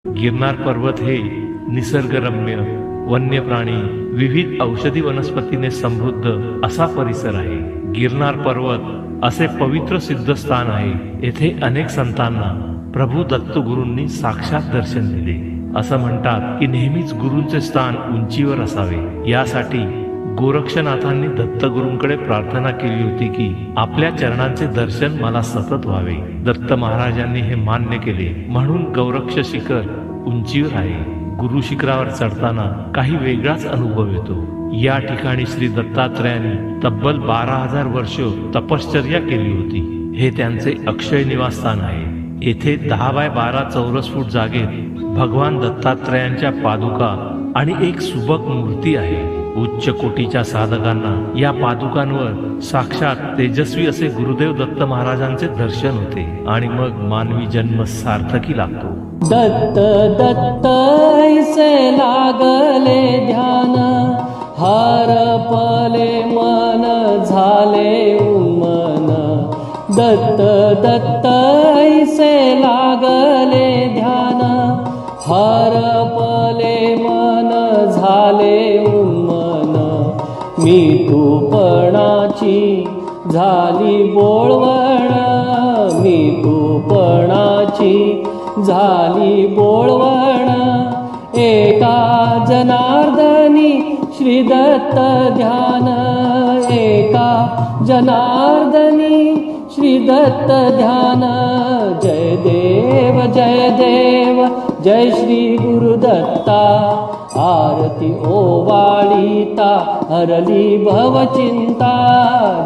गिरनार पर्वत हे निसर्गरम्य, वन्य प्राणी, विविध औषधी वनस्पतीने समृद्ध असा परिसर आहे। गिरनार पर्वत असे पवित्र सिद्धस्थान आहे। येथे अनेक संतांना प्रभू दत्तगुरूंनी साक्षात दर्शन दिले। असं म्हणतात की नेहमीच गुरूंचे स्थान उंचीवर असावे। यासाठी गोरक्षनाथांनी दत्तगुरूंकडे प्रार्थना केली होती की आपल्या चरणांचे दर्शन मला सतत व्हावे। दत्त महाराजांनी हे मान्य केले, म्हणून गौरक्ष शिखर उंचीवर आहे। गुरु शिखरावर चढताना काही वेगळाच अनुभव येतो। या ठिकाणी श्री दत्तात्रयांनी तब्बल 12,000 वर्ष तपश्चर्या केली होती। हे त्यांचे अक्षय निवासस्थान आहे। येथे 10 बाय 12 चौरस फूट जागेत भगवान दत्तात्रयांच्या पादुका आणि एक सुबक मूर्ती आहे। उच्च कोटीच्या साधकांना या पादुकांवर साक्षात तेजस्वी असे गुरुदेव दत्त महाराजांचे दर्शन होते आणि मग मानवी जन्म सार्थकी लागतो। दत्त दत्त ऐसे लागले ध्यान, हरपले मन झाले उन्मन। दत्त दत्त ऐसे लागले ध्यान, हरपले मन झाले उन्मन। मी तूपणाची झाली बोळवण, मी तूपणाची झाली बोळवण। एका जनार्दनी श्री दत्त ध्यान, एका जनार्दनी श्री दत्त ध्यान। जय देव जय देव जय श्री गुरुदत्ता। आरती ओवाळीता हरली भवचिंता।